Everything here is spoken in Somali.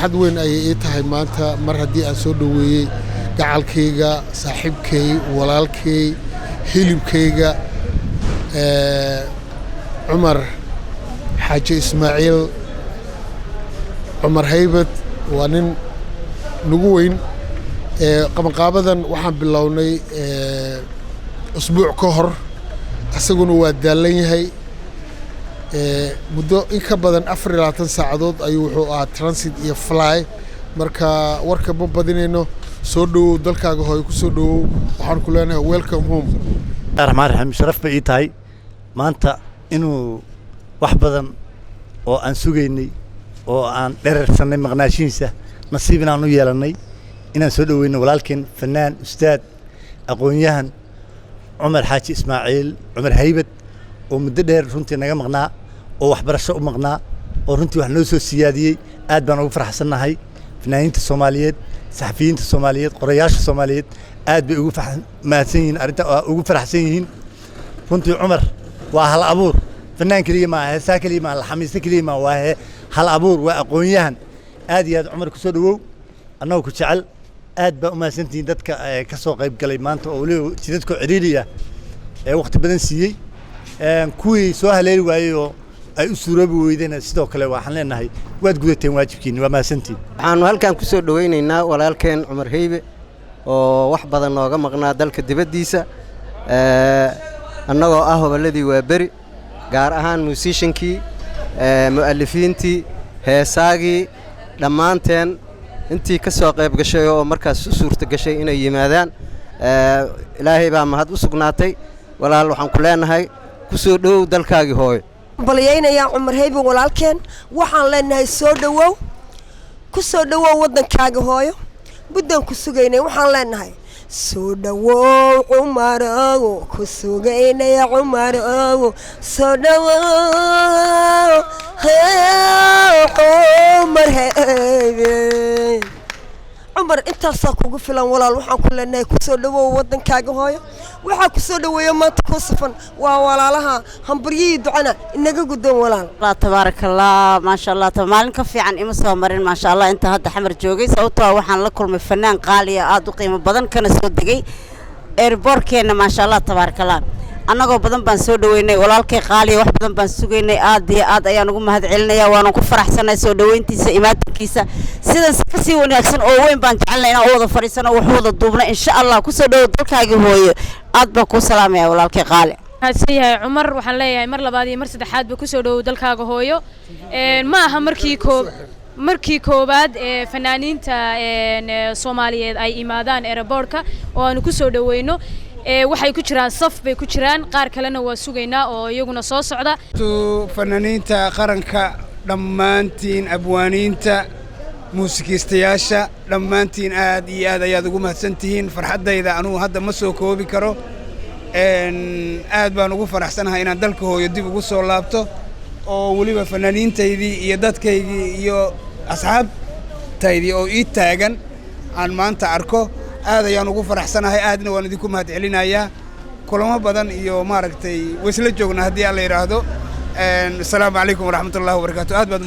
farxad weyn ayay ii tahay maanta mar haddii aan soo dhoweeyey gacalkayga saaxiibkay walaalkay hilibkayga cumar xaaji ismaaciil cumar haybad waa nin nagu weyn qabanqaabadan waxaan bilownay usbuuc ka hor isaguna waa daalan yahay muddo in ka badan 24 saacadood ayuu wuxuu ahaa transit iyo fly marka warka ma badinayno soo dhowow dalkaaga hooyo ku soo dhowow waxaan ku leenahay welcome home الرحمن الرحيم شرف bay ii tahay maanta inuu wax badan oo aan sugaynay oo aan dhereersanay maqnaashiinsa nasiib inaan u yeelanay inaan soo dhaweyno walaalkeen fanaan ustaad aqoon-yahan Cumar Xaaji Ismaaciil Cumar Haybad oo muddo dheer runtii naga maqnaa oo waxbarasho u maqnaa oo runtii wax noo soo siyaadiyay aad baan ugu faraxsanahay fanaaniinta Soomaaliyeed saxafiyiinta Soomaaliyeed qorayaasha Soomaaliyeed aad bay ugu mahadsan yihiin arinta ugu faraxsan yihiin runtii Cumar waa hal abuur fanaan kaliya ma aha heesaa kaliya ma aha xamiista kaliya ma waa hal abuur waa aqoon-yahan aad iyo aad Cumar ku soo dhawow annagu ku jecel aad baa u mahadsantihiin dadka ka soo qayb galay maanta oo waliba jidadku ciriiriya waqti badan siiyey kuwii soo haleeli waayay oo ay u suuroobi weydeen sidoo kale waxaan leenahay waad gudateen waajibkiina waa mahadsantiin waxaanu halkan ku soo dhaweynaynaa walaalkeen Cumar Haybe oo wax badan nooga maqnaa dalka dibadiisa annagoo ah hobaladii waa bari gaar ahaan musiciankii mu'allifiintii heesaagii dhammaanteen intii ka soo qayb gashay oo markaas u suurta gashay inay yimaadaan ilaahay baa mahad u sugnaatay walaal waxaan ku leenahay ku soo dhowow dalkaagii hooyo balyeynaya Cumar Haybe walaalkeen waxaan leenahay soo dhowow ku soo dhowow wadankaaga hooyo buddan ku sugaynay waxaan leenahay soo dhowow Cumar ku sugaynay Cumar soo dhowow Cumar Haybe Cumar intaas kugu filan walaal waxaan ku leenahay ku soo dhowow wadankaaga hooyo waxa ku soo dhaweeyo maanta ku safan waa walaalaha hambaryii ducana inaga gudan walaal Allah tabarakallah ma sha Allah maalin ka fiican ima soo marin ma sha Allah inta hadda xamar joogay sababtoo waxaan la kulmay fanaan qaali ah aad u qiimo badan kana soo degay airportkeena ma sha Allah tabarakallah annagoo badan baan soo dhaweynay walaalkay qaali wax badan baan sugaynay aad iyo aad ayaan ugu mahad celinayaa waan ku faraxsanahay soo dhaweyntiisa imaadkiisa sidaas ka sii wanaagsan oo weyn baan jecelnahay inaan wada fariisano wax wada duubna insha Allah ku soo dhawow dalkaaga hooyo aad baan ku salaamayaa walaalkay qaali هسيه عمر وحن ليه مر لبادي مر سدحات بكسر دو دلك هاجهويو ما هم مركي كوباد فنانين تا صومالية أي إمادان إيربوركا ونكسر دوينو waxay ku jiraan saf bay ku jiraan qaar kalena waa sugaynaa oo iyaguna soo socda fanaaniinta qaranka dhammaantiin abwaaniinta muusikiistayaasha dhammaantiin aad iyo aad ayaad ugu mahadsantihiin farxadayda anuu hadda ma soo koobi karo aad baan ugu faraxsanahay inaan dalka hooyo dib ugu soo laabto oo waliba fanaaniintaydii iyo dadkaygii iyo asxaabtaydii oo ii taagan aan maanta arko aad ayaan ugu faraxsanahay aadna waan idinku mahad celinayaa kulamo badan iyo maaragtay wasla joogna haddii aan la yiraahdo assalaamu calaykum waraxmatullaahi wabarakaatu aad baad